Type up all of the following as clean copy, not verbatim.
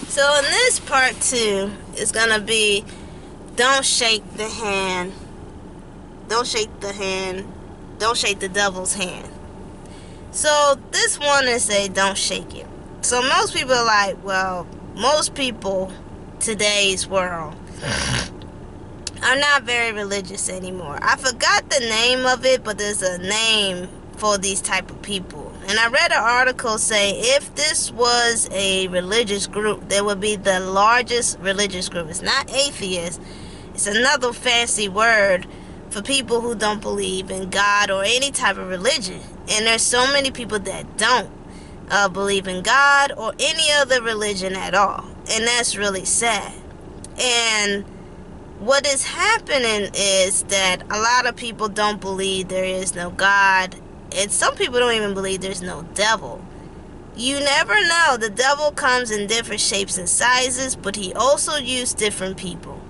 So in this part 2, it's gonna be don't shake the hand. Don't shake the hand. Don't shake the devil's hand. So this one is a don't shake it. So most people are like, well, most people today's world are not very religious anymore. I forgot the name of it, but there's a name for these type of people. And I read an article say if this was a religious group, they would be the largest religious group. It's not atheist. It's another fancy word for people who don't believe in God or any type of religion. And there's so many people that don't believe in God or any other religion at all. And that's really sad. And what is happening is that a lot of people don't believe there is no God. And some people don't even believe there's no devil. You never know. The devil comes in different shapes and sizes, but he also uses different people.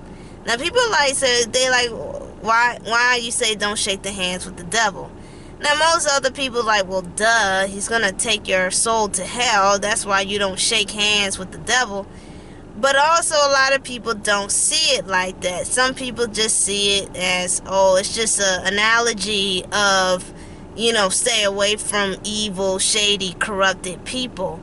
Now people why you say don't shake the hands with the devil? Now most other people like, well, duh, he's gonna take your soul to hell. That's why you don't shake hands with the devil. But also a lot of people don't see it like that. Some people just see it as, oh, it's just an analogy of, stay away from evil, shady, corrupted people.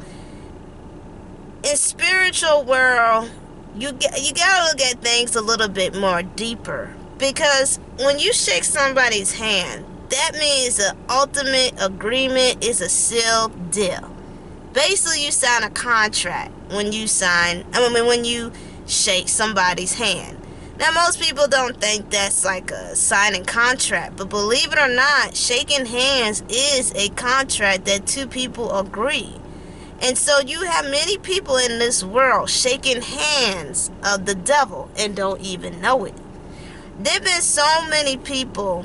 In spiritual world, you gotta look at things a little bit more deeper. Because when you shake somebody's hand, that means the ultimate agreement is a sealed deal. Basically, you sign a contract when you shake somebody's hand. Now, most people don't think that's like a signing contract, but believe it or not, shaking hands is a contract that two people agree. And so you have many people in this world shaking hands of the devil and don't even know it. There have been so many people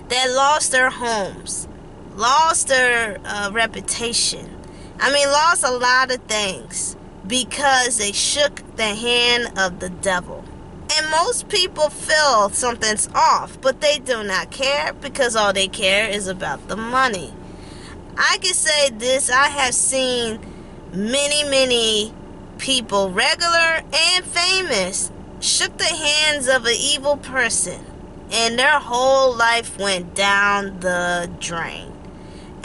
that lost their homes, lost their reputation. Lost a lot of things because they shook the hand of the devil. And most people feel something's off, but they do not care because all they care is about the money. I can say this, I have seen many people, regular and famous, shook the hands of an evil person and their whole life went down the drain.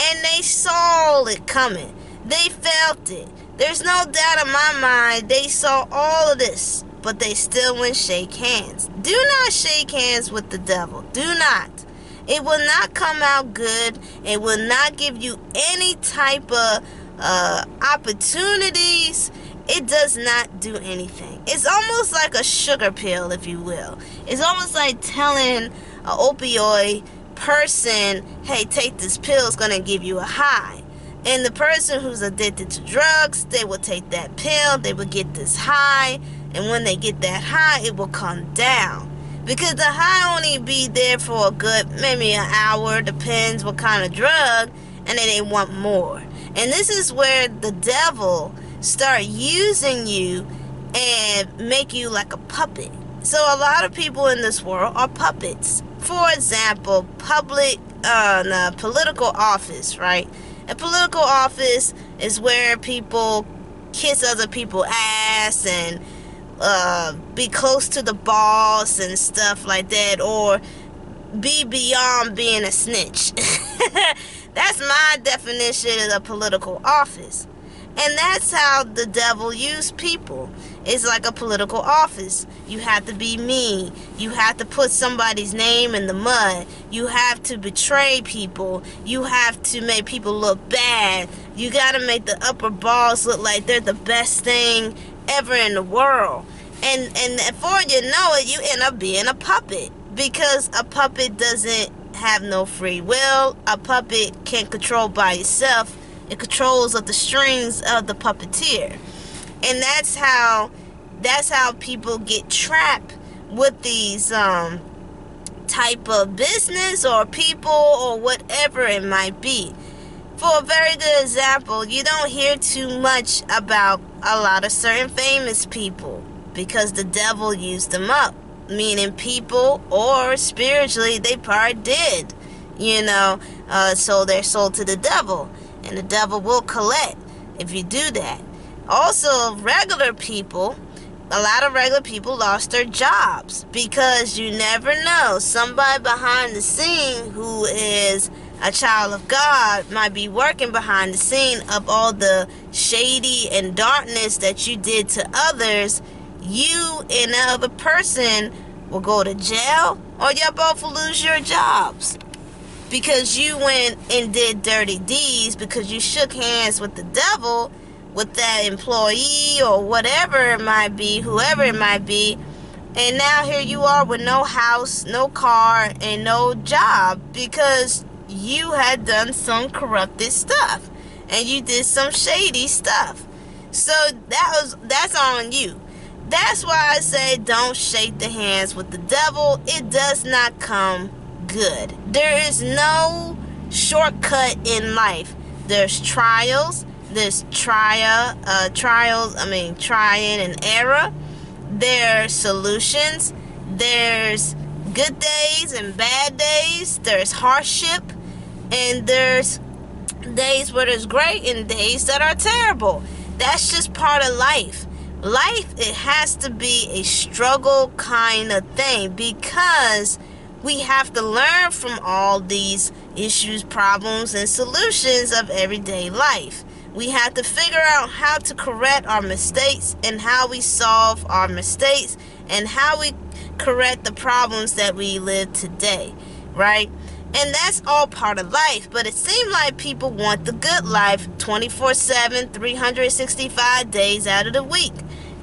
And they saw it coming. They felt it. There's no doubt in my mind they saw all of this, but they still wouldn't shake hands. Do not shake hands with the devil. Do not. It will not come out good. It will not give you any type of opportunities. It does not do anything. It's almost like a sugar pill, if you will. It's almost like telling an opioid person, hey, take this pill, it's going to give you a high. And the person who's addicted to drugs, they will take that pill, they will get this high, and when they get that high, it will come down. Because the high only be there for a good, maybe an hour, depends what kind of drug, and then they want more. And this is where the devil start using you and make you like a puppet. So a lot of people in this world are puppets. For example, political office, right? A political office is where people kiss other people's ass and be close to the boss and stuff like that, or be beyond being a snitch. That's my definition of a political office. And that's how the devil uses people. It's like a political office. You have to be mean. You have to put somebody's name in the mud. You have to betray people. You have to make people look bad. You got to make the upper boss look like they're the best thing ever in the world. And before you know it, you end up being a puppet. Because a puppet doesn't have no free will. A puppet can't control by itself. It controls of the strings of the puppeteer. And that's how people get trapped with these type of business or people or whatever it might be. For a very good example, you don't hear too much about a lot of certain famous people because the devil used them up. Meaning people or spiritually they probably did, sold their soul to the devil. And the devil will collect if you do that. Also, regular people, a lot of regular people lost their jobs because you never know. Somebody behind the scene who is a child of God might be working behind the scene of all the shady and darkness that you did to others. You and the other person will go to jail, or y'all both will lose your jobs because you went and did dirty deeds, because you shook hands with the devil, with that employee or whatever it might be, whoever it might be, and now here you are with no house, no car, and no job because you had done some corrupted stuff and you did some shady stuff. So that's on you. That's why I say don't shake the hands with the devil. It does not come good. There is no shortcut in life. There's trials. There's trying and error. There's solutions. There's good days and bad days. There's hardship. And there's days where there's great and days that are terrible. That's just part of life. Life, it has to be a struggle kind of thing because we have to learn from all these issues, problems, and solutions of everyday life. We have to figure out how to correct our mistakes and how we solve our mistakes and how we correct the problems that we live today, right? And that's all part of life. But it seems like people want the good life 24/7, 365 days out of the week.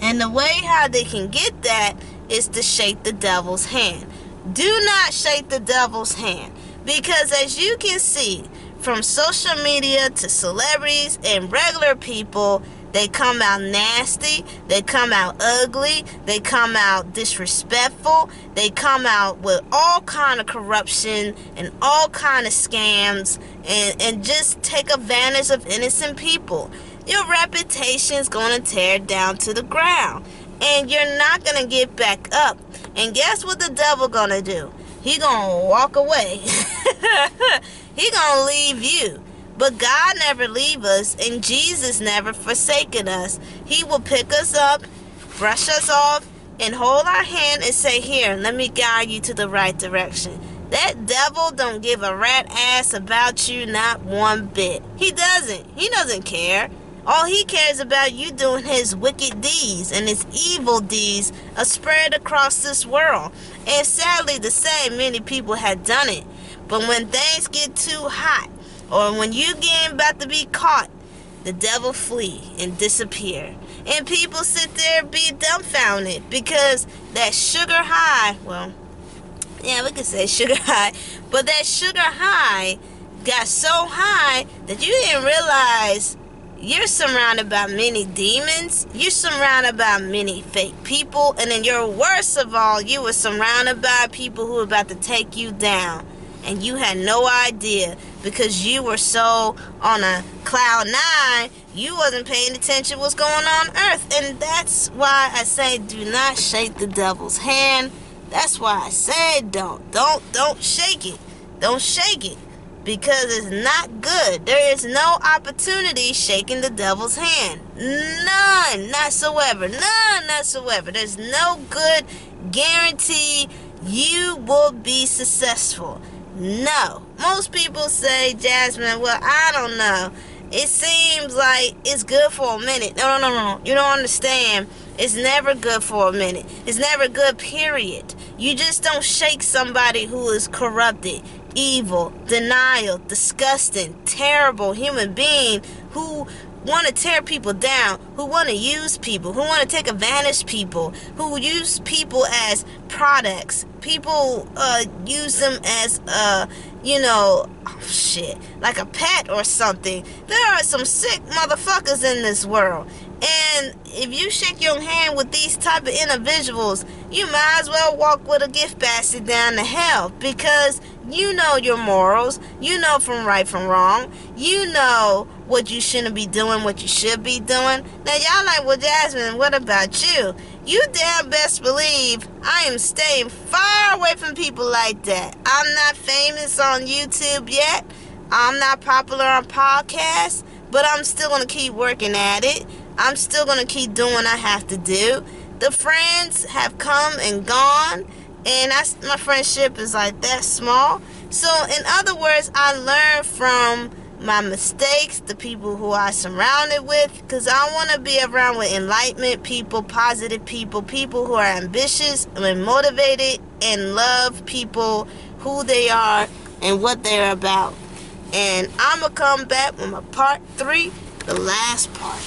And the way how they can get that is to shake the devil's hand. Do not shake the devil's hand. Because as you can see, from social media to celebrities and regular people, they come out nasty, they come out ugly, they come out disrespectful, they come out with all kind of corruption and all kind of scams and just take advantage of innocent people. Your reputation's going to tear down to the ground and you're not going to get back up. And guess what the devil going to do? He going to walk away. He gonna leave you. But God never leave us, and Jesus never forsaken us. He will pick us up, brush us off, and hold our hand and say, here, let me guide you to the right direction. That devil don't give a rat ass about you, not one bit. He doesn't care. All he cares about you doing his wicked deeds and his evil deeds are spread across this world. And sadly to say, many people have done it. But when things get too hot, or when you get about to be caught, the devil flee and disappear. And people sit there and be dumbfounded because that sugar high, well, yeah, we could say sugar high, but that sugar high got so high that you didn't realize you're surrounded by many demons, you're surrounded by many fake people, and then you're worst of all, you were surrounded by people who were about to take you down. And you had no idea because you were so on a cloud nine, you wasn't paying attention what's going on earth. And that's why I say do not shake the devil's hand. That's why I said don't shake it. Don't shake it. Because it's not good. There is no opportunity shaking the devil's hand. None whatsoever. None whatsoever. There's no good guarantee you will be successful. No. Most people say, Jasmine, well, I don't know. It seems like it's good for a minute. No. You don't understand. It's never good for a minute. It's never good, period. You just don't shake somebody who is corrupted, evil, denial, disgusting, terrible human being who want to tear people down, who want to use people, who want to take advantage of people, who use people as products. People use them as like a pet or something. There are some sick motherfuckers in this world. And if you shake your hand with these type of individuals, you might as well walk with a gift basket down to hell, because you know your morals, you know from right from wrong, you know what you shouldn't be doing, what you should be doing. Now y'all like, well, Jasmine, what about you? You damn best believe I am staying far away from people like that. I'm not famous on YouTube yet. I'm not popular on podcasts, but I'm still going to keep working at it. I'm still going to keep doing what I have to do. The friends have come and gone, and my friendship is like that small. So in other words, I learn from my mistakes, the people who I surrounded with, because I want to be around with enlightenment people, positive people, people who are ambitious and motivated and love people, who they are and what they're about. And I'm going to come back with my part 3, the last part.